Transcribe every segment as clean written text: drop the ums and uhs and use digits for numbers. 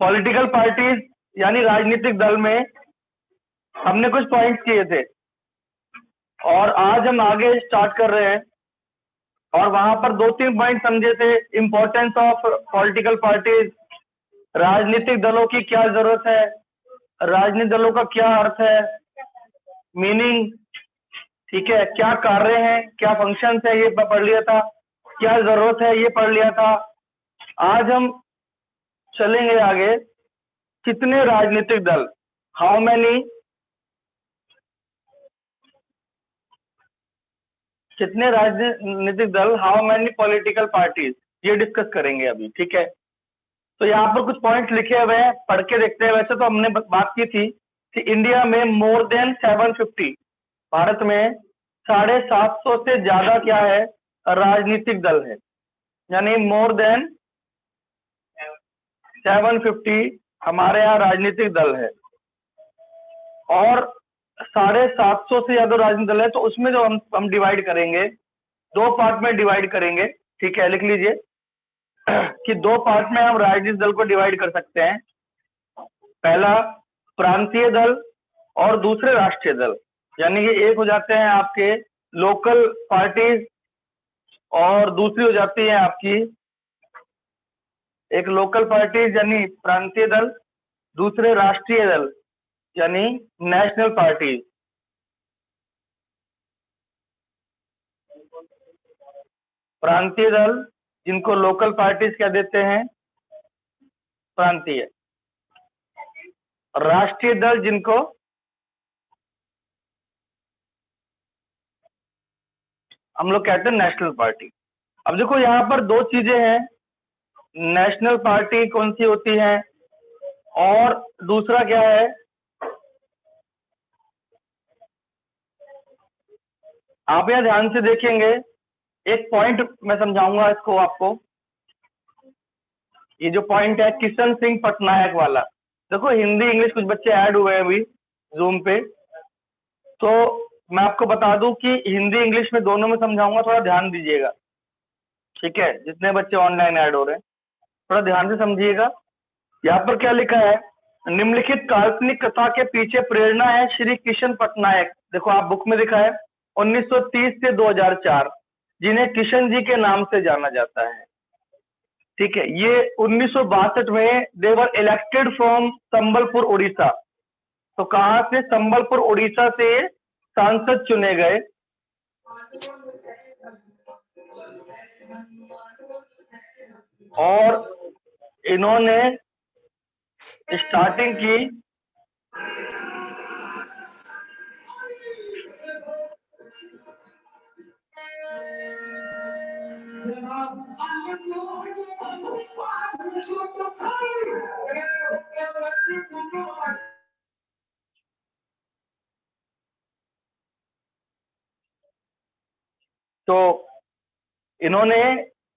Political parties यानी राजनीतिक दल में हमने कुछ पॉइंट्स किए थे और आज हम आगे स्टार्ट कर रहे हैं। और वहां पर 2-3 पॉइंट समझे थे। इंपॉर्टेंस ऑफ पॉलिटिकल पार्टीज, राजनीतिक दलों की क्या जरूरत है, राजनीतिक दलों का क्या अर्थ है, मीनिंग, ठीक है, क्या कार्य है, क्या फंक्शन है, ये पढ़ लिया था। क्या जरूरत है, ये पढ़ लिया था। आज हम चलेंगे आगे। कितने राजनीतिक दल, हाउ मैनी, कितने राजनीतिक दल, हाउ मैनी पॉलिटिकल पार्टीज, ये डिस्कस करेंगे अभी, ठीक है। तो यहाँ पर कुछ पॉइंट्स लिखे हुए हैं, पढ़ के देखते हैं। वैसे तो हमने बात की थी कि इंडिया में मोर देन 750, भारत में 750 से ज्यादा क्या है, राजनीतिक दल है। यानी मोर देन 750 हमारे यहाँ राजनीतिक दल है। और 750 से ज्यादा राजनीतिक दल है, तो उसमें जो हम डिवाइड करेंगे, 2 पार्ट में डिवाइड करेंगे, ठीक है, लिख लीजिए कि 2 पार्ट में हम राजनीतिक दल को डिवाइड कर सकते हैं। पहला प्रांतीय दल और दूसरे राष्ट्रीय दल। यानी कि एक हो जाते हैं आपके लोकल पार्टीज और दूसरी हो जाती है आपकी, एक लोकल पार्टीज यानी प्रांतीय दल, दूसरे राष्ट्रीय दल यानी नेशनल पार्टीज। प्रांतीय दल जिनको लोकल पार्टीज कह देते हैं, प्रांतीय। राष्ट्रीय दल जिनको हम लोग कहते हैं नेशनल पार्टी। अब देखो यहाँ पर 2 चीजें हैं, नेशनल पार्टी कौन सी होती है और दूसरा क्या है, आप यहाँ ध्यान से देखेंगे। एक पॉइंट मैं समझाऊंगा इसको आपको। ये जो पॉइंट है किशन सिंह पटनायक वाला, देखो हिंदी इंग्लिश कुछ बच्चे ऐड हुए हैं अभी जूम पे, तो मैं आपको बता दूं कि हिंदी इंग्लिश में दोनों में समझाऊंगा, थोड़ा ध्यान दीजिएगा, ठीक है। जितने बच्चे ऑनलाइन ऐड हो रहे हैं थोड़ा ध्यान से समझिएगा। यहाँ पर क्या लिखा है, निम्नलिखित काल्पनिक कथा के पीछे प्रेरणा है श्री किशन पटनायक। देखो आप बुक में लिखा है 1930 से 2004, जिन्हें किशन जी के नाम से जाना जाता है, ठीक है। ये 1962 में देवर इलेक्टेड फ्रॉम संबलपुर उड़ीसा। तो कहां से, संबलपुर उड़ीसा से सांसद चुने गए। और इन्होंने स्टार्टिंग की तो इन्होंने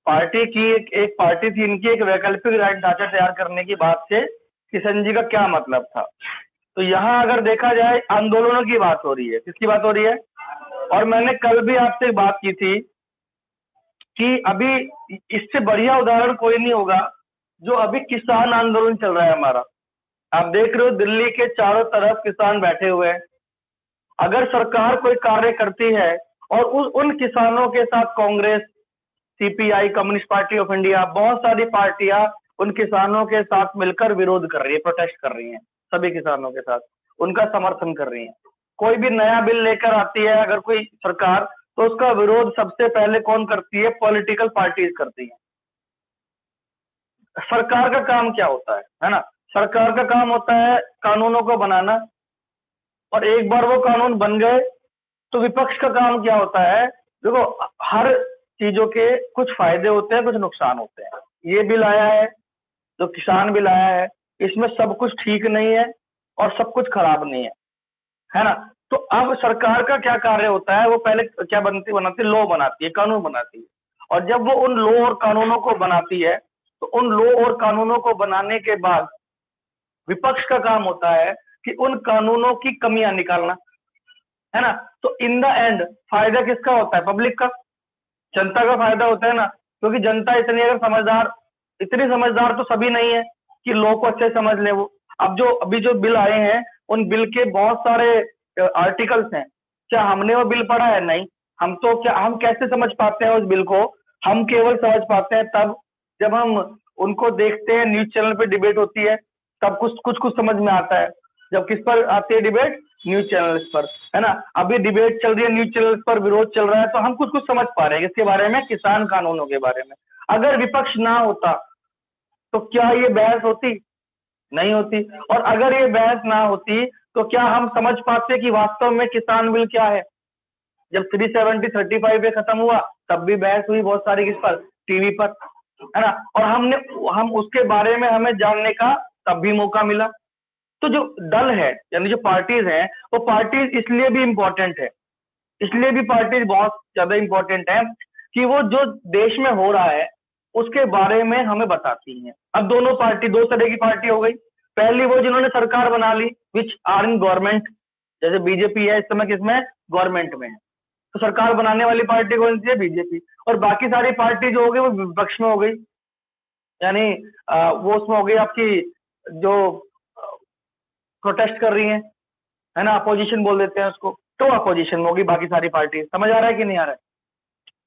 पार्टी की एक पार्टी थी इनकी, एक वैकल्पिक ढांचा तैयार करने की बात से किशन जी का क्या मतलब था। तो यहाँ अगर देखा जाए आंदोलनों की बात हो रही है, किसकी बात हो रही है। और मैंने कल भी आपसे बात की थी कि अभी इससे बढ़िया उदाहरण कोई नहीं होगा जो अभी किसान आंदोलन चल रहा है हमारा। आप देख रहे हो दिल्ली के चारों तरफ किसान बैठे हुए हैं। अगर सरकार कोई कार्य करती है और उन किसानों के साथ Congress, CPI, communist Party of India, बहुत सारी पार्टियां उन किसानों के साथ मिलकर विरोध कर रही है, प्रोटेस्ट कर रही हैं, सभी किसानों के साथ उनका समर्थन कर रही हैं। कोई भी नया बिल लेकर आती है अगर कोई सरकार, तो उसका विरोध सबसे पहले कौन करती है, पॉलिटिकल पार्टीज करती है। सरकार का काम क्या होता है ना, सरकार का काम होता है कानूनों को बनाना। और एक बार वो कानून बन गए तो विपक्ष का काम क्या होता है, देखो हर चीजों के कुछ फायदे होते हैं, कुछ नुकसान होते हैं। ये बिल आया है, जो किसान बिल आया है, इसमें सब कुछ ठीक नहीं है और सब कुछ खराब नहीं है ना। तो अब सरकार का क्या कार्य होता है, वो पहले क्या बनाती लॉ बनाती है, कानून बनाती है। और जब वो उन लॉ और कानूनों को बनाती है, तो उन लॉ और कानूनों को बनाने के बाद विपक्ष का काम होता है कि उन कानूनों की कमियां निकालना, है ना। तो इन द एंड फायदा किसका होता है, पब्लिक का, जनता का फायदा होता है ना। क्योंकि जनता इतनी अगर समझदार, इतनी समझदार तो सभी नहीं है, कि लॉ को अच्छे से समझ ले वो। अब जो अभी जो बिल आए हैं उन बिल के बहुत सारे आर्टिकल्स हैं, क्या हमने वो बिल पढ़ा है? नहीं। हम तो क्या, हम कैसे समझ पाते हैं उस बिल को? हम केवल समझ पाते हैं तब जब हम उनको देखते हैं, न्यूज चैनल पे डिबेट होती है तब कुछ समझ में आता है। जब किस पर आती है डिबेट? न्यूज चैनल्स पर, है ना। अभी डिबेट चल रही है न्यूज चैनल्स पर, विरोध चल रहा है, तो हम कुछ समझ पा रहे हैं इसके बारे में, किसान कानूनों के बारे में। अगर विपक्ष ना होता तो क्या ये बहस होती? नहीं होती। और अगर ये बहस ना होती तो क्या हम समझ पाते कि वास्तव में किसान बिल क्या है? जब 370-35 पे खत्म हुआ तब भी बहस हुई बहुत सारी, किस पर? टीवी पर, है ना। और हम उसके बारे में हमें जानने का तब भी मौका मिला। तो जो दल है, यानी जो पार्टीज हैं, वो पार्टीज इसलिए भी इंपॉर्टेंट है, इसलिए भी पार्टीज बहुत ज्यादा इंपॉर्टेंट है कि वो जो देश में हो रहा है उसके बारे में हमें बताती हैं। अब दोनों पार्टी, दो तरह की पार्टी हो गई। पहली वो जिन्होंने सरकार बना ली, विच आर इन गवर्नमेंट, जैसे बीजेपी है इस समय किसमें? गवर्नमेंट में है। तो सरकार बनाने वाली पार्टी कौन सी है? बीजेपी। और बाकी सारी पार्टी जो हो गई वो विपक्ष में हो गई, यानी वो उसमें हो गई आपकी जो प्रोटेस्ट कर रही है ना, अपोजिशन बोल देते हैं उसको, तो अपोजिशन में होगी बाकी सारी पार्टी। समझ आ रहा है कि नहीं आ रहा है?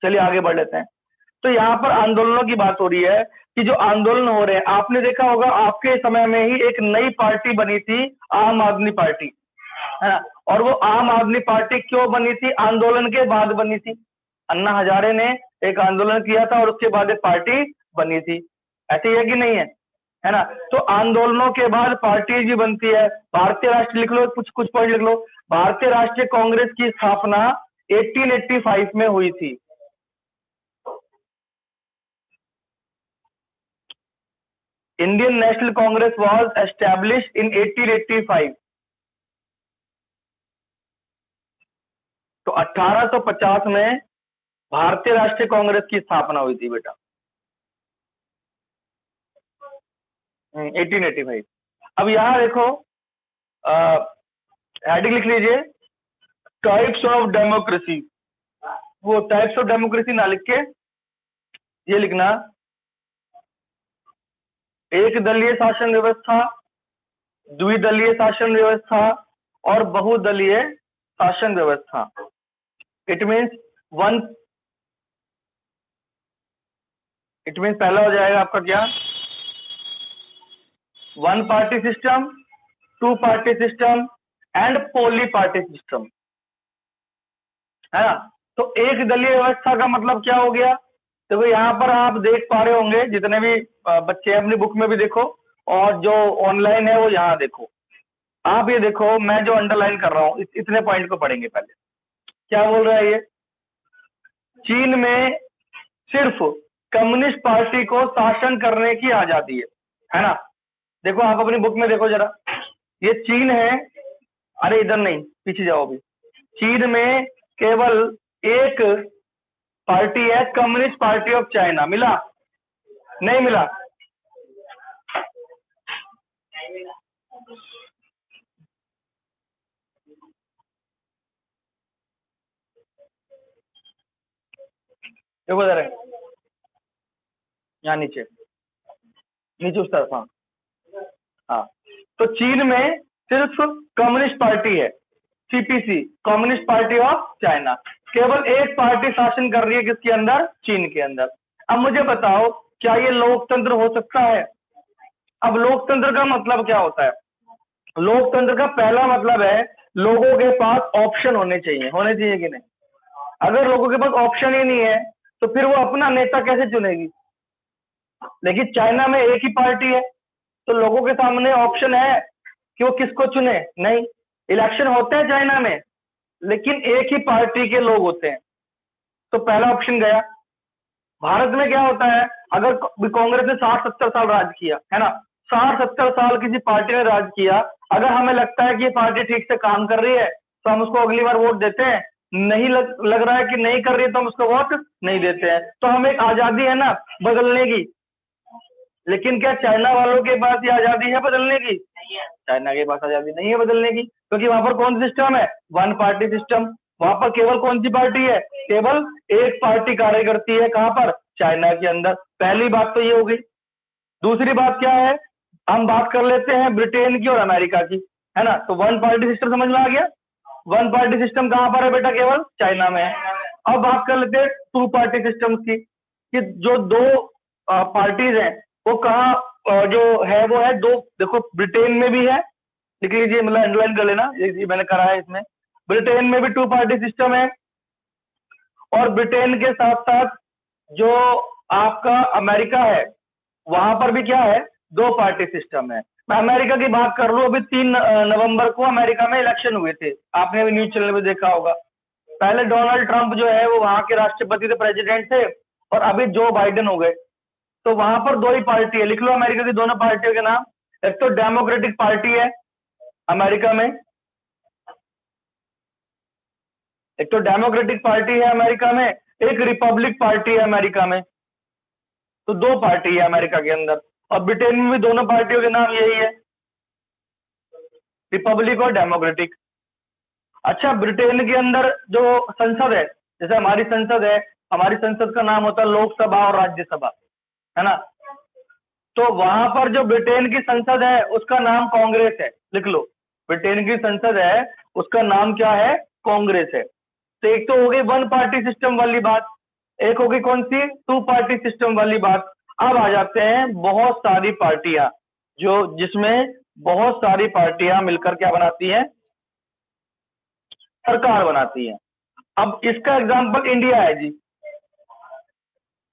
चलिए आगे बढ़ लेते हैं। तो यहाँ पर आंदोलनों की बात हो रही है कि जो आंदोलन हो रहे हैं, आपने देखा होगा आपके समय में ही एक नई पार्टी बनी थी, आम आदमी पार्टी, है ना। और वो आम आदमी पार्टी क्यों बनी थी? आंदोलन के बाद बनी थी। अन्ना हजारे ने एक आंदोलन किया था और उसके बाद एक पार्टी बनी थी। ऐसे ही है कि नहीं है ना। तो आंदोलनों के बाद पार्टी भी बनती है। भारतीय राष्ट्र लिख लो, कुछ पॉइंट लिख लो। भारतीय राष्ट्रीय कांग्रेस की स्थापना 1885 में हुई थी। Indian national Congress was established in 1885। तो 1850 में भारतीय राष्ट्रीय कांग्रेस की स्थापना हुई थी बेटा, 1885। अब यहां देखो, हेडिंग लिख लीजिए, टाइप्स ऑफ डेमोक्रेसी। वो टाइप्स ऑफ डेमोक्रेसी ना लिख के ये लिखना, एक दलीय शासन व्यवस्था, द्विदलीय शासन व्यवस्था और बहुदलीय शासन व्यवस्था। इट मीन्स पहला हो जाएगा आपका क्या? One party system, two party system and poly party system, है ना। तो एक दलीय व्यवस्था का मतलब क्या हो गया? देखो यहाँ पर आप देख पा रहे होंगे, जितने भी बच्चे हैं अपनी बुक में भी देखो, और जो ऑनलाइन है वो यहाँ देखो। आप ये देखो, मैं जो अंडरलाइन कर रहा हूँ, इतने पॉइंट को पढ़ेंगे पहले। क्या बोल रहा है ये? चीन में सिर्फ कम्युनिस्ट पार्टी को शासन करने की आजादी है ना। देखो आप अपनी बुक में देखो जरा, ये चीन है, अरे इधर नहीं, पीछे जाओ अभी। चीन में केवल एक पार्टी है, कम्युनिस्ट पार्टी ऑफ चाइना। मिला? नहीं मिला? देखो जरा, यहाँ नीचे नीचे उस तरफ, हाँ हाँ। तो चीन में सिर्फ कम्युनिस्ट पार्टी है, CPC, communist Party of China. केवल एक पार्टी शासन कर रही है किसके अंदर? चीन के अंदर। अब मुझे बताओ, क्या ये लोकतंत्र हो सकता है? अब लोकतंत्र का मतलब क्या होता है? लोकतंत्र का पहला मतलब है लोगों के पास ऑप्शन होने चाहिए, होने चाहिए कि नहीं? अगर लोगों के पास ऑप्शन ही नहीं है तो फिर वो अपना नेता कैसे चुनेगी? लेकिन चाइना में एक ही पार्टी है, तो लोगों के सामने ऑप्शन है कि वो किसको चुने? नहीं। इलेक्शन होते हैं चाइना में, लेकिन एक ही पार्टी के लोग होते हैं, तो पहला ऑप्शन गया। भारत में क्या होता है, अगर कांग्रेस ने 60-70 साल राज किया, है ना, 60-70 साल किसी पार्टी ने राज किया, अगर हमें लगता है कि ये पार्टी ठीक से काम कर रही है तो हम उसको अगली बार वोट देते हैं। नहीं लग रहा है कि नहीं कर रही है तो हम उसको वोट नहीं देते हैं। तो हमें एक आजादी है ना बदलने की। लेकिन क्या चाइना वालों के पास ये आजादी है बदलने की? चाइना के पास आजादी नहीं है बदलने की, क्योंकि वहां पर कौन सिस्टम है? One party system. वहां पर केवल कौन सी पार्टी है? केवल एक पार्टी कार्य करती है। कहां पर? चाइना के अंदर। पहली बात तो ये हो गई। दूसरी बात क्या है? हम बात कर लेते हैं ब्रिटेन की और अमेरिका की, है ना। तो वन पार्टी सिस्टम समझ में आ गया। वन पार्टी सिस्टम कहाँ पर है बेटा? केवल चाइना में है। अब बात कर लेते हैं टू पार्टी सिस्टम की, कि जो दो पार्टीज हैं वो कहाँ जो है वो है दो। देखो ब्रिटेन में भी है, लिख लीजिए, मतलब अंडरलाइन कर लेना, ये मैंने करा है इसमें। ब्रिटेन में भी टू पार्टी सिस्टम है, और ब्रिटेन के साथ साथ जो आपका अमेरिका है वहां पर भी क्या है? दो पार्टी सिस्टम है। मैं अमेरिका की बात कर लूं, अभी 3 नवंबर को अमेरिका में इलेक्शन हुए थे, आपने भी न्यूज चैनल में देखा होगा। पहले डोनाल्ड ट्रंप जो है वो वहां के राष्ट्रपति थे, प्रेसिडेंट थे, और अभी जो बाइडेन हो गए। तो वहां पर दो ही पार्टी है, लिख लो अमेरिका की दोनों पार्टियों के नाम। एक तो डेमोक्रेटिक पार्टी है अमेरिका में, एक तो डेमोक्रेटिक पार्टी है अमेरिका में, एक रिपब्लिक पार्टी है अमेरिका में। तो दो पार्टी है अमेरिका के अंदर, और ब्रिटेन में भी दोनों पार्टियों के नाम यही है, रिपब्लिक और डेमोक्रेटिक। अच्छा, ब्रिटेन के अंदर जो संसद है, जैसे हमारी संसद है, हमारी संसद का नाम होता है लोकसभा और राज्यसभा, है ना। तो वहां पर जो ब्रिटेन की संसद है उसका नाम कांग्रेस है, लिख लो। ब्रिटेन की संसद है उसका नाम क्या है? कांग्रेस है। तो एक तो हो गई वन पार्टी सिस्टम वाली बात, एक होगी कौन सी? टू पार्टी सिस्टम वाली बात। अब आ जाते हैं बहुत सारी पार्टियां, जो जिसमें बहुत सारी पार्टियां मिलकर क्या बनाती हैं? सरकार बनाती हैं। अब इसका एग्जाम्पल इंडिया है जी,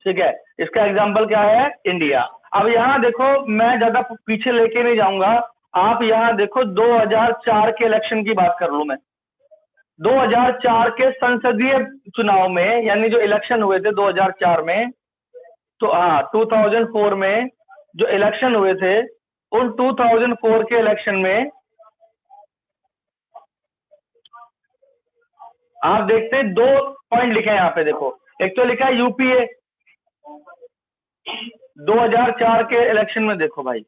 ठीक है। इसका एग्जाम्पल क्या है? इंडिया। अब यहाँ देखो, मैं ज्यादा पीछे लेके नहीं जाऊंगा, आप यहाँ देखो 2004 के इलेक्शन की बात कर लूं मैं। 2004 के संसदीय चुनाव में, यानी जो इलेक्शन हुए थे 2004 में, तो हाँ 2004 में जो इलेक्शन हुए थे, उन 2004 के इलेक्शन में आप देखते हैं दो पॉइंट लिखे हैं यहाँ पे, देखो। एक तो लिखा है यूपीए, 2004 के इलेक्शन में देखो भाई,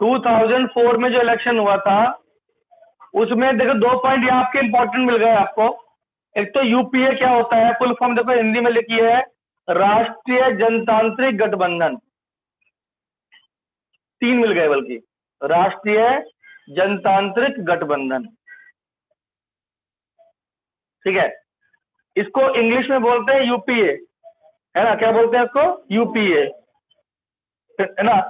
2004 में जो इलेक्शन हुआ था उसमें देखो दो पॉइंट यहाँ आपके इंपॉर्टेंट मिल गए आपको। एक तो यूपीए क्या होता है, फुल फॉर्म देखो हिंदी में लिखी है, राष्ट्रीय जनतांत्रिक गठबंधन। तीन मिल गए बल्कि, राष्ट्रीय जनतांत्रिक गठबंधन, ठीक है। इसको इंग्लिश में बोलते हैं यूपीए, है ना। क्या बोलते हैं इसको? यूपीए, है ना।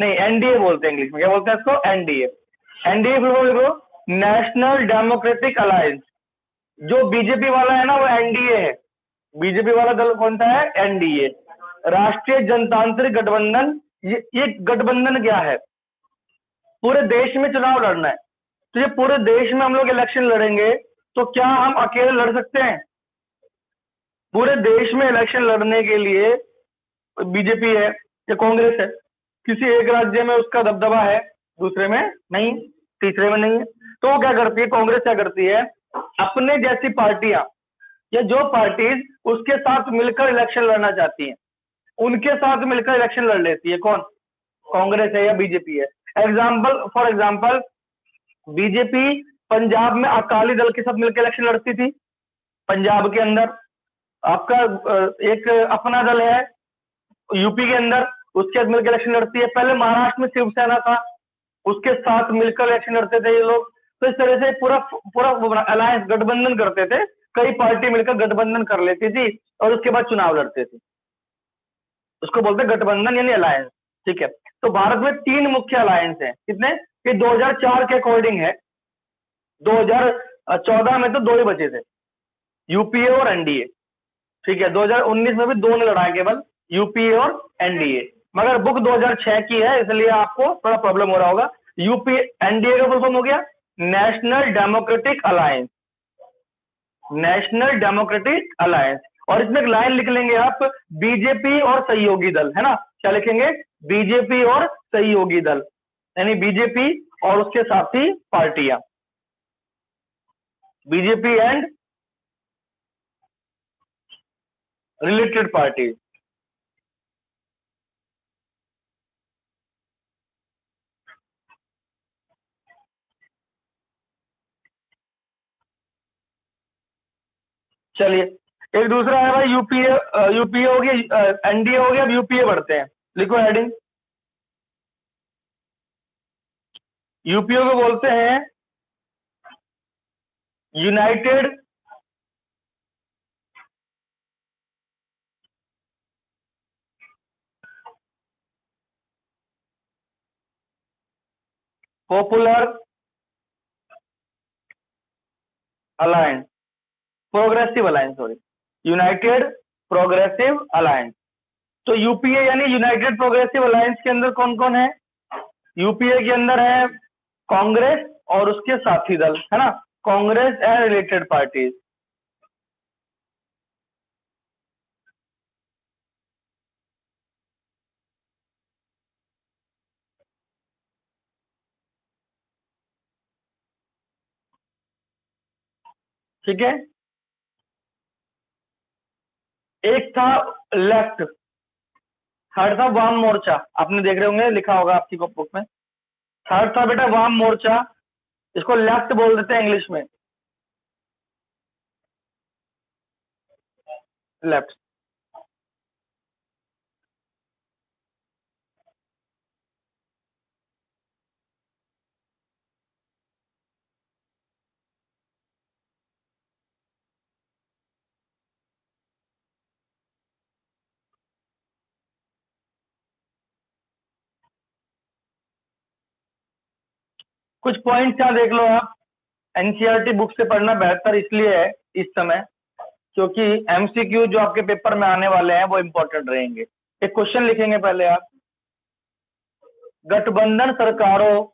नहीं, एनडीए बोलते हैं इंग्लिश में। क्या बोलते हैं इसको? एनडीए। एनडीए देखो, नेशनल डेमोक्रेटिक अलायंस। जो बीजेपी वाला है ना वो एनडीए है, बीजेपी वाला दल कौन सा है? एनडीए, राष्ट्रीय जनतांत्रिक गठबंधन। ये गठबंधन क्या है? पूरे देश में चुनाव लड़ना है, तो ये पूरे देश में हम लोग इलेक्शन लड़ेंगे, तो क्या हम अकेले लड़ सकते हैं? पूरे देश में इलेक्शन लड़ने के लिए बीजेपी है या कांग्रेस है, किसी एक राज्य में उसका दबदबा है, दूसरे में नहीं, तीसरे में नहीं है। तो वो क्या करती है, कांग्रेस क्या करती है, अपने जैसी पार्टियां या जो पार्टीज उसके साथ मिलकर इलेक्शन लड़ना चाहती हैं, उनके साथ मिलकर इलेक्शन लड़ लेती है। कौन? कांग्रेस है या बीजेपी है। Example, for example, BJP Punjab में अकाली दल के साथ मिलकर इलेक्शन लड़ती थी। पंजाब के अंदर आपका एक अपना दल है यूपी के अंदर, उसके साथ मिलकर इलेक्शन लड़ती है। पहले महाराष्ट्र में शिवसेना था, उसके साथ मिलकर इलेक्शन लड़ते थे ये लोग। तो इस तरह से पूरा पूरा अलायंस, गठबंधन करते थे, कई पार्टी मिलकर गठबंधन कर लेती थी और उसके बाद चुनाव लड़ते थे। उसको बोलते हैं गठबंधन यानी अलायंस, ठीक है। तो भारत में तीन मुख्य अलायंस हैं, कितने? ये 2004 के अकॉर्डिंग है, 2014 में तो दो ही बचे थे, यूपीए और एनडीए, ठीक है। 2019 में भी दो ने लड़ा केवल, यूपीए और एनडीए। मगर बुक 2006 की है, इसलिए आपको थोड़ा प्रॉब्लम हो रहा होगा। यूपीए, एनडीए का फुल फॉर्म हो गया national democratic alliance, national democratic alliance. और इसमें एक लाइन लिख लेंगे आप, बीजेपी और सहयोगी दल, है ना। क्या लिखेंगे? बीजेपी और सहयोगी दल, यानी बीजेपी और उसके साथी पार्टियां, बीजेपी एंड रिलेटेड पार्टी। चलिए, एक दूसरा है भाई यूपीए, यूपीए हो गया, एनडीए हो गया, अब यूपीए बढ़ते हैं। लिखो हेडिंग। यूपीए को बोलते हैं United popular alliance, progressive alliance, sorry, United progressive alliance. तो यूपीए यानी यूनाइटेड प्रोग्रेसिव अलायंस के अंदर कौन कौन है? यूपीए के अंदर है कांग्रेस और उसके साथी दल, है ना, कांग्रेस एंड रिलेटेड पार्टीज। ठीक है। एक था लेफ्ट, थर्ड था वाम मोर्चा, आपने देख रहे होंगे, लिखा होगा आपकी बुक में। थर्ड था बेटा वाम मोर्चा, इसको लेफ्ट बोल देते हैं इंग्लिश में, लेफ्ट। कुछ पॉइंट्स यहाँ देख लो आप। एनसीईआरटी बुक से पढ़ना बेहतर इसलिए है इस समय क्योंकि एमसीक्यू जो आपके पेपर में आने वाले हैं वो इंपॉर्टेंट रहेंगे। एक क्वेश्चन लिखेंगे पहले आप, गठबंधन सरकारों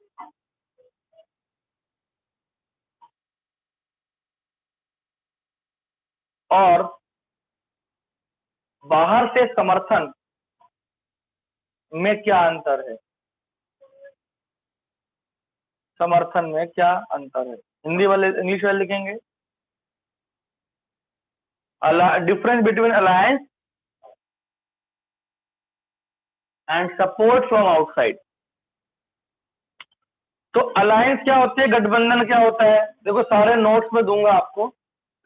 और बाहर से समर्थन में क्या अंतर है? समर्थन में क्या अंतर है? हिंदी वाले इंग्लिश वाले लिखेंगे, difference between alliance and support from outside. तो अलायंस क्या होती है, गठबंधन क्या होता है? देखो सारे नोट्स में दूंगा आपको,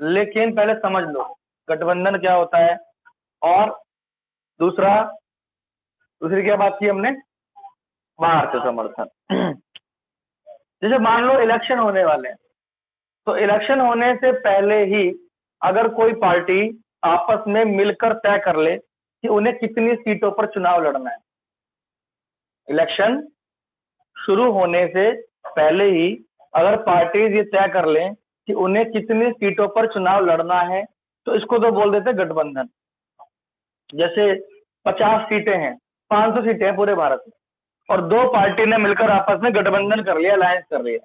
लेकिन पहले समझ लो गठबंधन क्या होता है। और दूसरा, दूसरी क्या बात की हमने, बाहर से समर्थन। जैसे मान लो इलेक्शन होने वाले हैं, तो इलेक्शन होने से पहले ही अगर कोई पार्टी आपस में मिलकर तय कर ले कि उन्हें कितनी सीटों पर चुनाव लड़ना है, इलेक्शन शुरू होने से पहले ही अगर पार्टीज ये तय कर लें कि उन्हें कितनी सीटों पर चुनाव लड़ना है, तो इसको तो बोल देते हैं गठबंधन। जैसे 50 सीटें हैं, 500 सीटें हैं पूरे भारत में, और दो पार्टी ने मिलकर आपस में गठबंधन कर लिया, अलायंस कर लिया।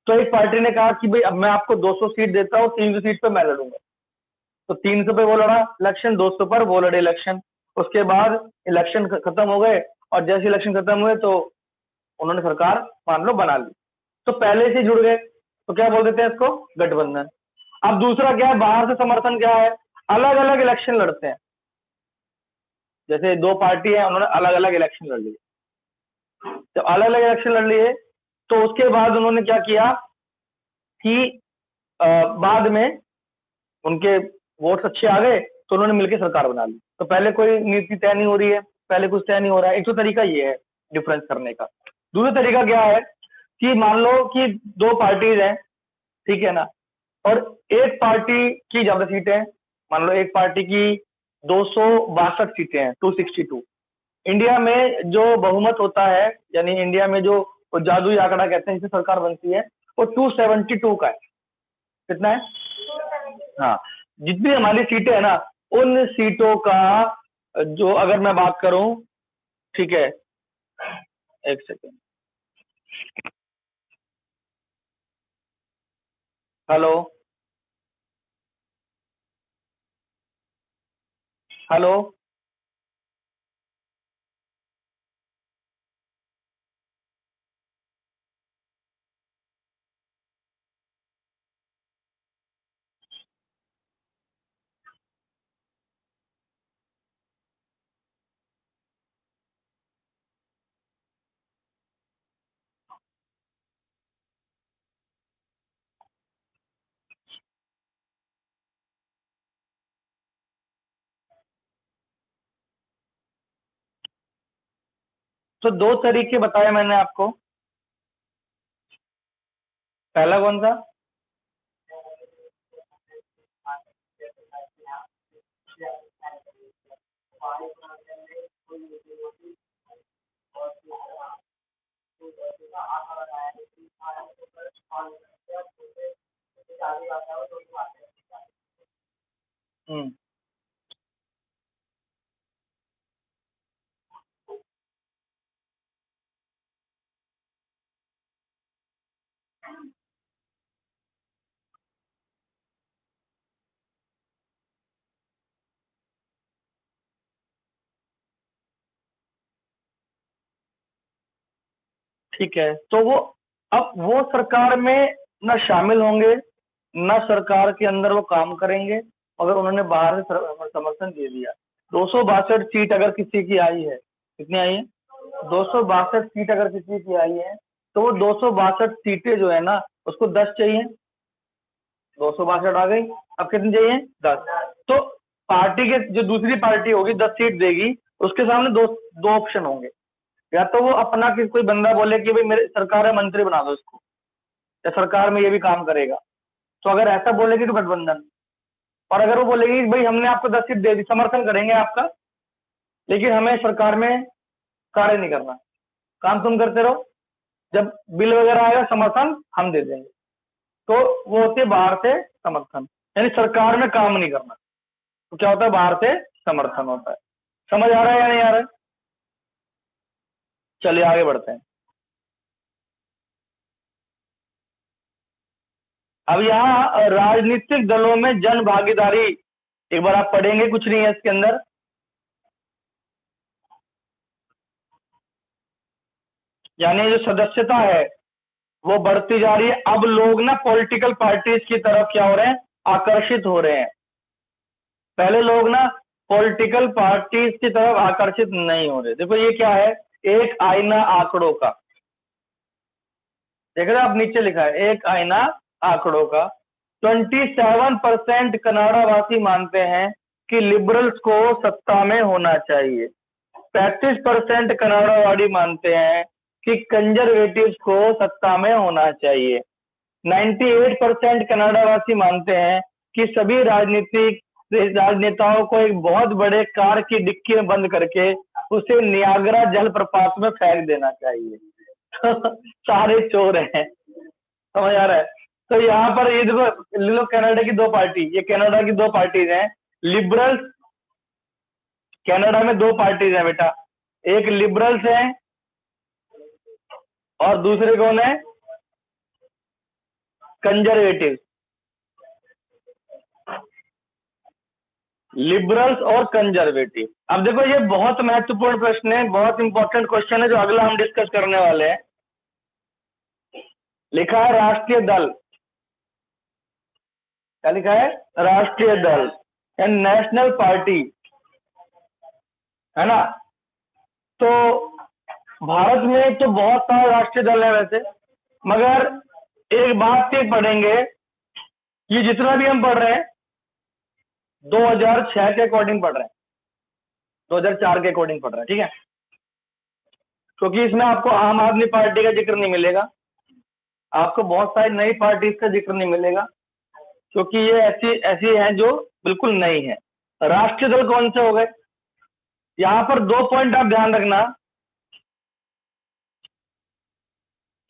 तो एक पार्टी ने कहा कि भाई अब मैं आपको 200 सीट देता हूँ, 300 सीट पे मैं लड़ूंगा। तो 300 पे वो लड़ा इलेक्शन, 200 पर वो लड़े इलेक्शन। उसके बाद इलेक्शन खत्म हो गए, और जैसे इलेक्शन खत्म हुए तो उन्होंने सरकार मान लो बना ली, तो पहले से जुड़ गए, तो क्या बोल देते हैं इसको, गठबंधन। अब दूसरा क्या है, बाहर से समर्थन क्या है, अलग अलग इलेक्शन लड़ते हैं। जैसे दो पार्टी है, उन्होंने अलग अलग इलेक्शन लड़ लिए, जब अलग अलग इलेक्शन लड़ लिए तो उसके बाद उन्होंने क्या किया कि बाद में उनके वोट्स अच्छे आ गए, तो उन्होंने मिलकर सरकार बना ली। तो पहले कोई नीति तय नहीं हो रही है, पहले कुछ तय नहीं हो रहा है, एक तो तरीका ये है डिफरेंस करने का। दूसरा तरीका क्या है कि मान लो कि दो पार्टीज हैं, ठीक है ना, और एक पार्टी की ज्यादा सीटें हैं, मान लो एक पार्टी की 262 सीटें हैं, 262। इंडिया में जो बहुमत होता है, यानी इंडिया में जो जादुई आंकड़ा कहते हैं जिससे सरकार बनती है, वो 272 का है। कितना है? हाँ, जितनी हमारी सीटें है ना, उन सीटों का जो अगर मैं बात करूं, ठीक है, एक सेकेंड, हेलो, हेलो, तो दो तरीके बताए मैंने आपको। पहला कौन सा? हम्म। ठीक है, तो वो अब वो सरकार में न शामिल होंगे, न सरकार के अंदर वो काम करेंगे, अगर उन्होंने बाहर से समर्थन दे दिया। 262 सीट अगर किसी की आई है, कितनी आई है? 262 सीट अगर किसी की आई है, तो वो 262 सीटें जो है ना, उसको 10 चाहिए। 262 आ गई, अब कितनी चाहिए? 10। तो पार्टी के जो दूसरी पार्टी होगी 10 सीट देगी, उसके सामने दो दो ऑप्शन होंगे। या तो वो अपना कि कोई बंदा बोले कि भाई मेरे सरकार है, मंत्री बना दो इसको, या सरकार में ये भी काम करेगा। तो अगर ऐसा बोलेगी तो गठबंधन, और अगर वो बोलेगी भाई हमने आपको 10 सीट दे दी, समर्थन करेंगे आपका, लेकिन हमें सरकार में कार्य नहीं करना, काम तुम करते रहो, जब बिल वगैरह आएगा समर्थन हम दे देंगे। तो वो होते बाहर से समर्थन, यानी सरकार में काम नहीं करना। तो क्या होता है? बाहर से समर्थन होता है। समझ आ रहा है या नहीं आ रहा है? चलिए आगे बढ़ते हैं। अब यहाँ राजनीतिक दलों में जन भागीदारी, एक बार आप पढ़ेंगे, कुछ नहीं है इसके अंदर। यानी जो सदस्यता है वो बढ़ती जा रही है। अब लोग ना पॉलिटिकल पार्टीज की तरफ क्या हो रहे हैं? आकर्षित हो रहे हैं। पहले लोग ना पॉलिटिकल पार्टीज की तरफ आकर्षित नहीं हो रहे। देखो ये क्या है? एक आईना आंकड़ों का, देख रहे हो आप? नीचे लिखा है एक आईना आंकड़ों का। 27% कनाडावासी मानते हैं कि लिबरल्स को सत्ता में होना चाहिए। 35% कनाडावासी मानते हैं कि कंजर्वेटिव्स को सत्ता में होना चाहिए। 98% कनाडावासी मानते हैं कि सभी राजनेताओं को एक बहुत बड़े कार की डिक्की में बंद करके उसे नियाग्रा जलप्रपात में फेंक देना चाहिए। सारे चोर हैं। समझ आ रहा है? तो यहाँ पर ये देखो, कनाडा की दो पार्टी, ये कनाडा की दो पार्टीज हैं। लिबरल्स, कनाडा में दो पार्टीज हैं बेटा, एक लिबरल्स है और दूसरे कौन है? कंजर्वेटिव। लिबरल्स और कंजर्वेटिव। अब देखो ये बहुत महत्वपूर्ण प्रश्न है, बहुत इंपॉर्टेंट क्वेश्चन है, जो अगला हम डिस्कस करने वाले हैं। लिखा है राष्ट्रीय दल, क्या लिखा है? राष्ट्रीय दल एंड नेशनल पार्टी, है ना? तो भारत में तो बहुत सारे राष्ट्रीय दल है वैसे, मगर एक बात से पढ़ेंगे, ये जितना भी हम पढ़ रहे हैं 2006 के अकॉर्डिंग पढ़ रहे हैं, 2004 के अकॉर्डिंग पढ़ रहे हैं, ठीक है? क्योंकि इसमें आपको आम आदमी पार्टी का जिक्र नहीं मिलेगा, आपको बहुत सारी नई पार्टी का जिक्र नहीं मिलेगा, क्योंकि ये ऐसी ऐसी हैं जो बिल्कुल नई है। राष्ट्रीय दल कौन से हो गए? यहाँ पर दो पॉइंट आप ध्यान रखना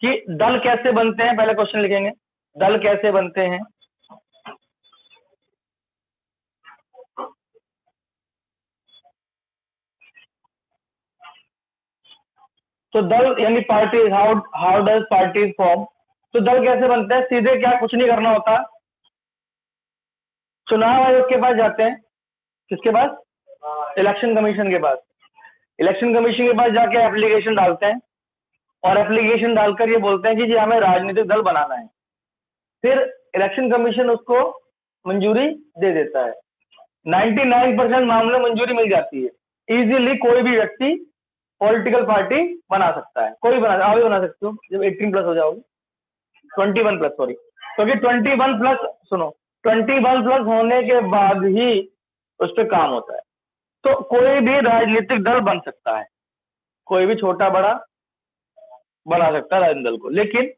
कि दल कैसे बनते हैं। पहले क्वेश्चन लिखेंगे, दल कैसे बनते हैं। तो दल यानी party, how does party form. तो दल कैसे बनते हैं? सीधे क्या, कुछ नहीं करना होता, चुनाव आयोग के पास जाते हैं। किसके पास? इलेक्शन कमीशन के पास। इलेक्शन कमीशन के पास जाके एप्लीकेशन डालते हैं, और एप्लीकेशन डालकर ये बोलते हैं कि जी हमें राजनीतिक दल बनाना है। फिर इलेक्शन कमीशन उसको मंजूरी दे देता है। 99% मामले मंजूरी मिल जाती है। इजीली कोई भी व्यक्ति पॉलिटिकल पार्टी बना सकता है, कोई बना, आप भी बना सकते हो जब 18 प्लस हो जाओगे, 21 प्लस, सॉरी, क्योंकि 21 प्लस, सुनो, 21 प्लस होने के बाद ही उस पर काम होता है। तो कोई भी राजनीतिक दल बन सकता है। कोई भी छोटा बड़ा बना सकता है राजनीतिक दल को। लेकिन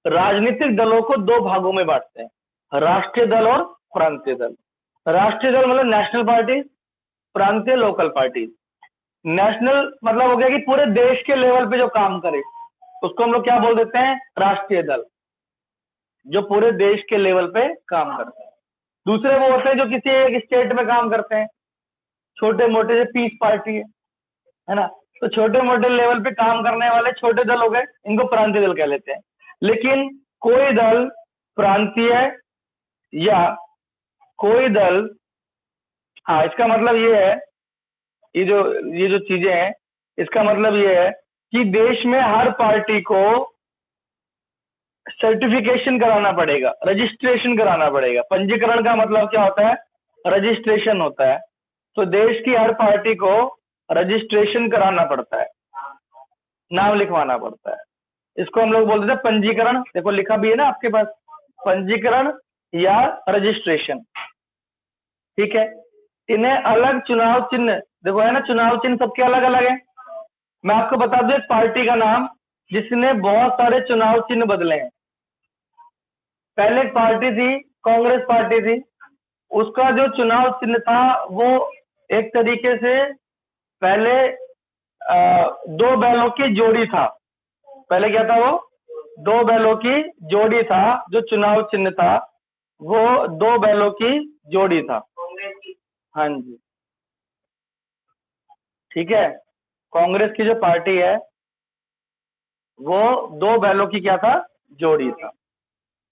राजनीतिक दलों को दो भागों में बांटते हैं, राष्ट्रीय दल और प्रांतीय दल। राष्ट्रीय दल मतलब नेशनल पार्टी, प्रांतीय लोकल पार्टी। नेशनल मतलब हो गया कि पूरे देश के लेवल पे जो काम करे, उसको हम लोग क्या बोल देते हैं, राष्ट्रीय दल, जो पूरे देश के लेवल पे काम करते हैं। दूसरे वो होते हैं जो किसी एक स्टेट में काम करते हैं, छोटे मोटे, से पीस पार्टी है ना। तो छोटे मोटे लेवल पे काम करने वाले छोटे दल हो गए, इनको प्रांतीय दल कह लेते हैं। लेकिन कोई दल प्रांतीय या कोई दल, हाँ इसका मतलब ये है, ये जो चीजें हैं, इसका मतलब ये है कि देश में हर पार्टी को सर्टिफिकेशन कराना पड़ेगा, रजिस्ट्रेशन कराना पड़ेगा। पंजीकरण का मतलब क्या होता है, रजिस्ट्रेशन होता है। तो देश की हर पार्टी को रजिस्ट्रेशन कराना पड़ता है, नाम लिखवाना पड़ता है। इसको हम लोग बोलते हैं पंजीकरण। देखो लिखा भी है ना आपके पास, पंजीकरण या रजिस्ट्रेशन, ठीक है। इन्हें अलग चुनाव चिन्ह, देखो है ना, चुनाव चिन्ह सबके अलग अलग है। मैं आपको बता दूं एक पार्टी का नाम जिसने बहुत सारे चुनाव चिन्ह बदले हैं। पहले एक पार्टी थी, कांग्रेस पार्टी थी, उसका जो चुनाव चिन्ह था वो एक तरीके से पहले दो बैलों की जोड़ी था। पहले क्या था, वो दो बैलों की जोड़ी था। जो चुनाव चिन्ह था वो दो बैलों की जोड़ी था। हाँ जी, ठीक है। कांग्रेस की जो पार्टी है वो दो बैलों की क्या था, जोड़ी था।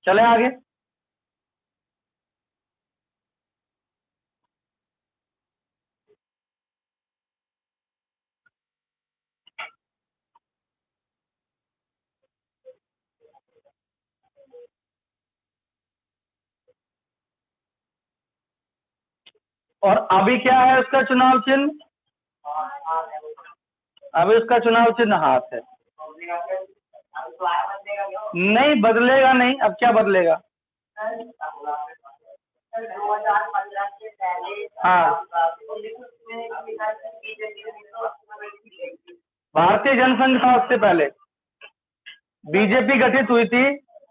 चले आगे। और अभी क्या है उसका चुनाव चिन्ह, अभी उसका चुनाव चिन्ह हाथ है। नहीं बदलेगा, नहीं, अब क्या बदलेगा। हाँ, भारतीय जनसंघ था उससे पहले, बीजेपी गठित हुई थी।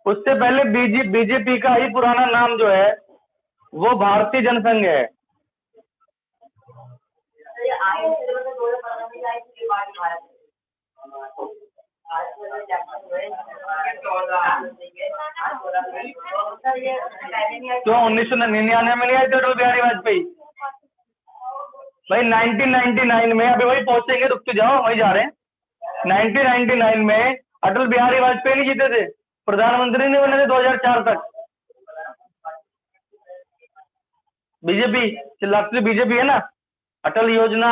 उससे पहले बीजेपी का ही पुराना नाम जो है वो भारतीय जनसंघ है। क्यों 1999 में नहीं आए थे अटल बिहारी वाजपेयी भाई? 1999 में, अभी वही पहुंचेंगे, रुक के जाओ, वही जा रहे हैं। 1999 में अटल बिहारी वाजपेयी नहीं जीते थे, प्रधानमंत्री नहीं बने थे 2004 तक। बीजेपी चिल्लाती बीजेपी है ना, अटल योजना,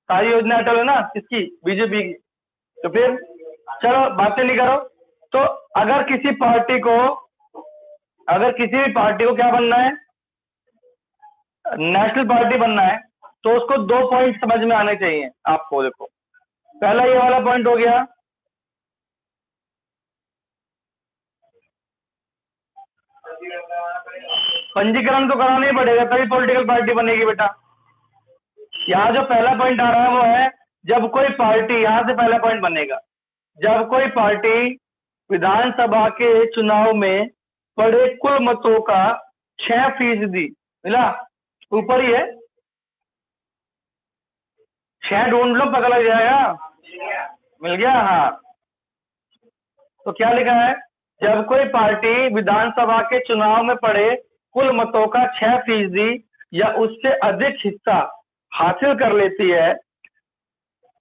सारी योजना अटल है ना, किसकी, बीजेपी की। तो फिर चलो बातें नहीं करो। तो अगर किसी पार्टी को, अगर किसी भी पार्टी को क्या बनना है, नेशनल पार्टी बनना है, तो उसको दो पॉइंट समझ में आने चाहिए आपको। देखो पहला ये वाला पॉइंट हो गया, पंजीकरण तो कराना ही पड़ेगा तभी पॉलिटिकल पार्टी बनेगी बेटा। यहाँ जो पहला पॉइंट आ रहा है वो है, जब कोई पार्टी, यहाँ से पहला पॉइंट बनेगा, जब कोई पार्टी विधानसभा के चुनाव में पड़े कुल मतों का 6%, मिला, ऊपर ही है, 6 ढूंढ लो पता लग जाएगा। मिल गया, हाँ। तो क्या लिखा है, जब कोई पार्टी विधानसभा के चुनाव में पड़े कुल मतों का 6% या उससे अधिक हिस्सा हासिल कर लेती है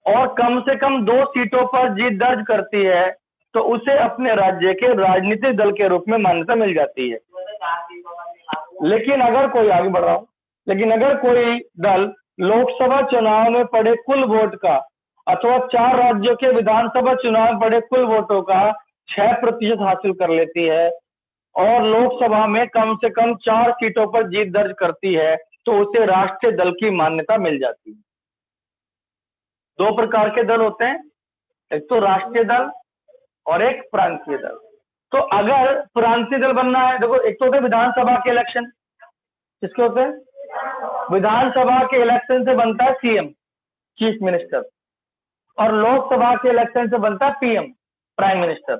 और कम से कम 2 सीटों पर जीत दर्ज करती है, तो उसे अपने राज्य के राजनीतिक दल के रूप में मान्यता मिल जाती है। लेकिन अगर कोई, आगे बढ़ रहा हूं, लेकिन अगर कोई दल लोकसभा चुनाव में पड़े कुल वोट का अथवा 4 राज्यों के विधानसभा चुनाव में पड़े कुल वोटों का 6% हासिल कर लेती है और लोकसभा में कम से कम 4 सीटों पर जीत दर्ज करती है, तो उसे राष्ट्रीय दल की मान्यता मिल जाती है। 2 प्रकार के दल होते हैं, एक तो राष्ट्रीय दल और एक प्रांतीय दल। तो अगर प्रांतीय दल बनना है, देखो एक तो होते हैं विधानसभा के इलेक्शन, किसके होते हैं, विधानसभा के इलेक्शन से बनता है सीएम, चीफ मिनिस्टर। और लोकसभा के इलेक्शन से बनता है पीएम, प्राइम मिनिस्टर।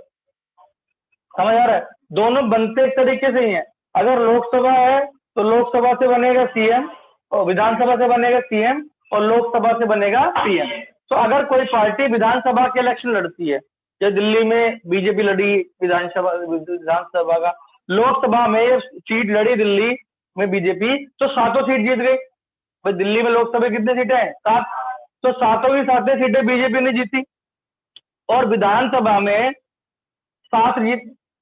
समझ आ रहा है? दोनों बनते एक तरीके से ही हैं। अगर लोकसभा है तो लोकसभा से बनेगा सीएम, और विधानसभा से बनेगा सीएम, और लोकसभा से बनेगा पीएम। तो अगर कोई पार्टी विधानसभा के इलेक्शन लड़ती है, जैसे दिल्ली में बीजेपी लड़ी विधानसभा का, लोकसभा में सीट लड़ी दिल्ली में बीजेपी, तो सातों सीट जीत गई। भाई दिल्ली में लोकसभा कितनी सीटें हैं? 7। तो सातों की सातों सीटें बीजेपी ने जीती। और विधानसभा में 7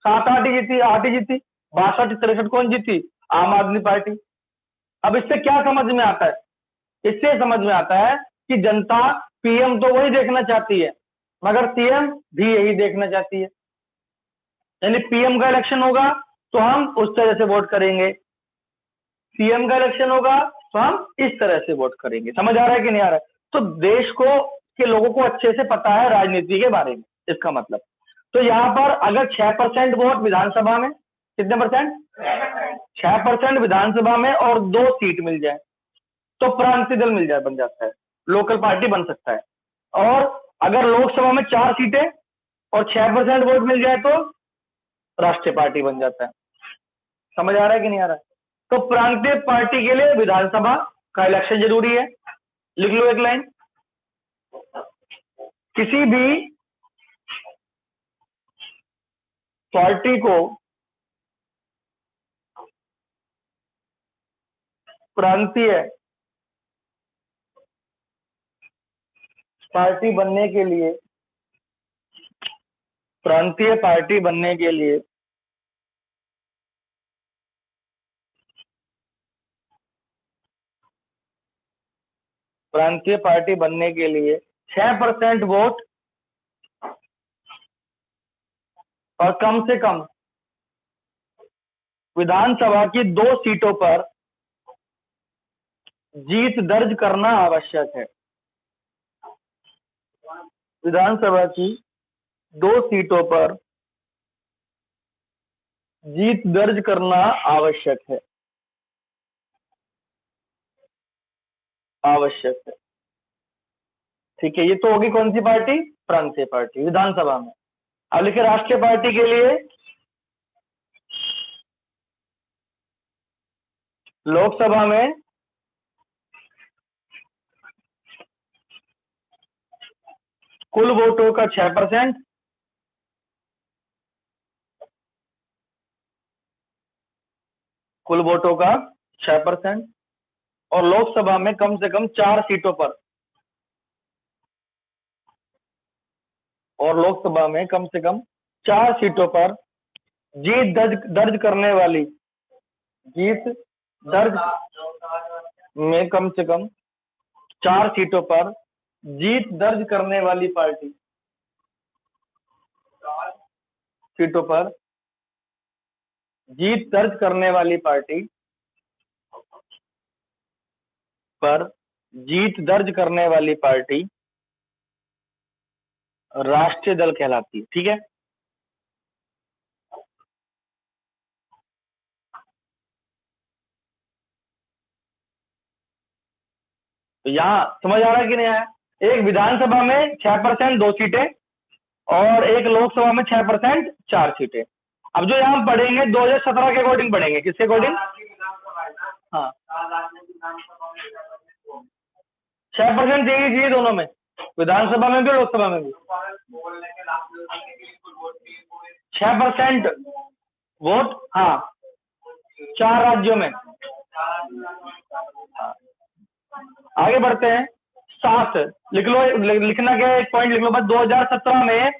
8 ही जीती, 8 ही जीती। 62 63 कौन जीती? आम आदमी पार्टी। अब इससे क्या समझ में आता है? इससे समझ में आता है कि जनता पीएम तो वही देखना चाहती है, मगर सीएम भी यही देखना चाहती है। यानी पीएम का इलेक्शन होगा तो हम उस तरह से वोट करेंगे, सीएम का इलेक्शन होगा तो हम इस तरह से वोट करेंगे। समझ आ रहा है कि नहीं आ रहा है? तो देश को के लोगों को अच्छे से पता है राजनीति के बारे में, इसका मतलब। तो यहाँ पर अगर 6% वोट विधानसभा में, कितने परसेंट? 6% विधानसभा में और 2 सीट मिल जाए तो प्रांतीय दल मिल जाए, बन जाता है, लोकल पार्टी बन सकता है। और अगर लोकसभा में 4 सीटें और 6% वोट मिल जाए तो राष्ट्रीय पार्टी बन जाता है। समझ आ रहा है कि नहीं आ रहा है? तो प्रांतीय पार्टी के लिए विधानसभा का इलेक्शन जरूरी है। लिख लो एक लाइन। किसी भी पार्टी को प्रांतीय पार्टी बनने के लिए, प्रांतीय पार्टी बनने के लिए प्रांतीय पार्टी बनने के लिए 6% वोट और कम से कम विधानसभा की 2 सीटों पर जीत दर्ज करना आवश्यक है। विधानसभा की 2 सीटों पर जीत दर्ज करना आवश्यक है, आवश्यक है। ठीक है, ये तो होगी कौन सी पार्टी? प्रांतीय पार्टी विधानसभा में। अब लिखे राष्ट्रीय पार्टी के लिए लोकसभा में कुल वोटों का 6%, कुल वोटों का 6%, और लोकसभा में कम से कम 4 सीटों पर, और लोकसभा में कम से कम 4 सीटों पर जीत दर्ज करने वाली, जीत दर्ज में कम से कम 4 सीटों पर जीत दर्ज करने वाली पार्टी, सीटों पर जीत दर्ज करने वाली पार्टी पर जीत दर्ज करने वाली पार्टी राष्ट्रीय दल कहलाती है। ठीक है, तो यहाँ समझ आ रहा है कि नहीं आया? एक विधानसभा में 6% 2 सीटें, और एक लोकसभा में 6% 4 सीटें। अब जो यहाँ पढ़ेंगे 2017 के अकॉर्डिंग पढ़ेंगे, किसके अकॉर्डिंग? हाँ, 6% चाहिए दोनों में, विधानसभा में भी लोकसभा में भी। 6% वोट, हाँ, 4 राज्यों में। आगे बढ़ते हैं। 7 लिख लो, लिखना क्या है? एक पॉइंट लिख लो बस। 2017 में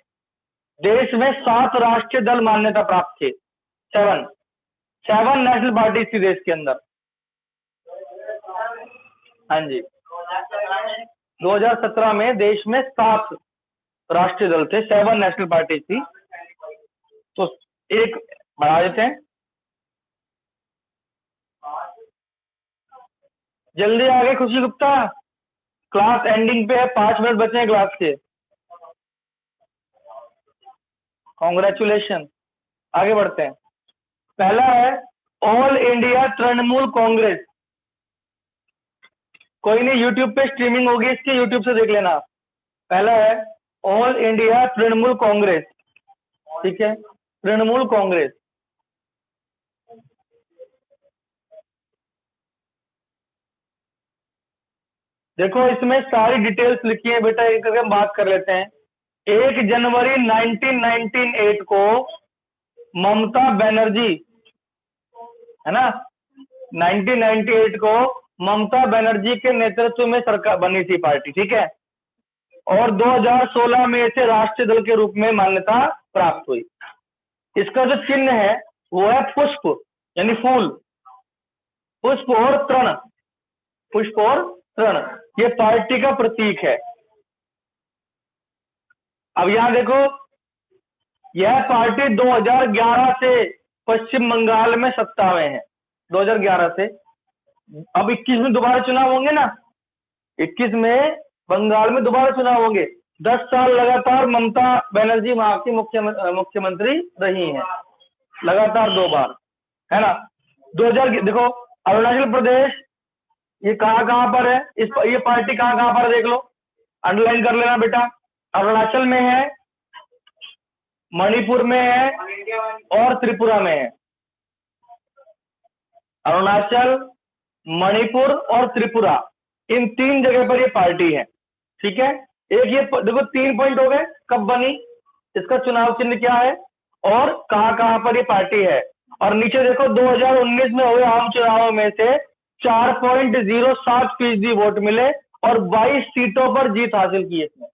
देश में 7 राष्ट्रीय दल मान्यता प्राप्त थे। 7 नेशनल पार्टी थी देश के अंदर। हाँ जी, 2017 में देश में 7 राष्ट्रीय दल थे, 7 नेशनल पार्टी थी। तो एक बढ़ा देते हैं, जल्दी आगे। खुशी गुप्ता, क्लास एंडिंग पे है, 5 मिनट बचे हैं क्लास के। कॉन्ग्रेचुलेशन। आगे बढ़ते हैं। पहला है ऑल इंडिया तृणमूल कांग्रेस। कोई नहीं, यूट्यूब पे स्ट्रीमिंग होगी इसकी, यूट्यूब से देख लेना। पहला है ऑल इंडिया तृणमूल कांग्रेस, ठीक है, तृणमूल कांग्रेस। देखो इसमें सारी डिटेल्स लिखी है बेटा, एक करके हम बात कर लेते हैं। 1 जनवरी 1998 को ममता बनर्जी, है ना, 1998 को ममता बनर्जी के नेतृत्व में सरकार बनी थी पार्टी, ठीक है, और 2016 में इसे राष्ट्रीय दल के रूप में मान्यता प्राप्त हुई। इसका जो चिन्ह है वो है पुष्प यानी फूल, पुष्प और तृण, पुष्प और तृण, ये पार्टी का प्रतीक है। अब यहां देखो, यह पार्टी 2011 से पश्चिम बंगाल में सत्ता में है, 2011 से। अब 21 में दोबारा चुनाव होंगे ना, 21 में बंगाल में दोबारा चुनाव होंगे। 10 साल लगातार ममता बनर्जी वहां की मुख्यमंत्री रही हैं, लगातार 2 बार, है ना। 2000 देखो अरुणाचल प्रदेश ये कहाँ पर है, ये पार्टी कहाँ पर है देख लो, अंडरलाइन कर लेना बेटा। अरुणाचल में है, मणिपुर में है और त्रिपुरा में है। अरुणाचल, मणिपुर और त्रिपुरा, इन 3 जगह पर ये पार्टी है, ठीक है। एक ये देखो 3 पॉइंट हो गए, कब बनी, इसका चुनाव चिन्ह क्या है और कहां पर ये पार्टी है। और नीचे देखो 2019 में हुए आम चुनावों में से 4.07% वोट मिले और 22 सीटों पर जीत हासिल की इसने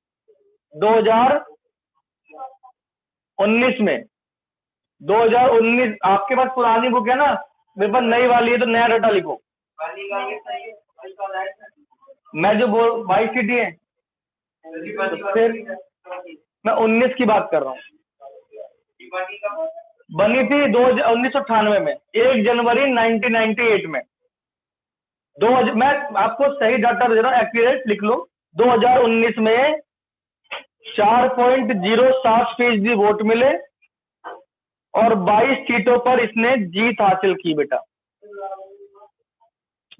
2019 में। 2019 आपके पास पुरानी बुक है ना, मेरे पास नई वाली है, तो नया डाटा लिखो। मैं जो बोल 22 सीटें हैं, तो फिर मैं 19 की बात कर रहा हूँ। बनी थी 1998 में, 1 जनवरी 1998 में। मैं आपको सही डाटा दे रहा हूँ, एक्यूरेट लिख लो। 2019 में 4.07% वोट मिले और 22 सीटों पर इसने जीत हासिल की बेटा।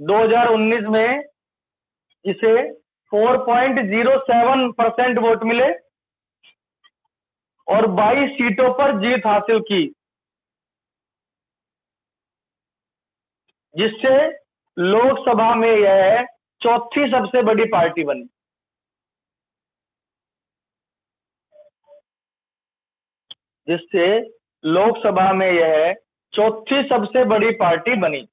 2019 में इसे 4.07% वोट मिले और 22 सीटों पर जीत हासिल की, जिससे लोकसभा में यह 4थी सबसे बड़ी पार्टी बनी। जिससे लोकसभा में यह 4थी सबसे बड़ी पार्टी बनी।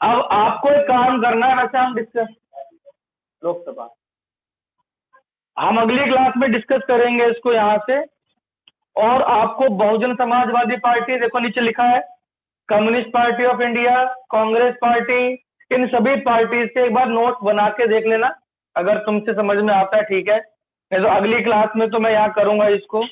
अब आपको एक काम करना है, वैसे हम डिस्कस लोकसभा हम अगली क्लास में डिस्कस करेंगे इसको यहां से। और आपको बहुजन समाजवादी पार्टी, देखो नीचे लिखा है कम्युनिस्ट पार्टी ऑफ इंडिया, कांग्रेस पार्टी, इन सभी पार्टी से एक बार नोट बना के देख लेना, अगर तुमसे समझ में आता है ठीक है, नहीं तो अगली क्लास में तो मैं यहाँ करूंगा इसको।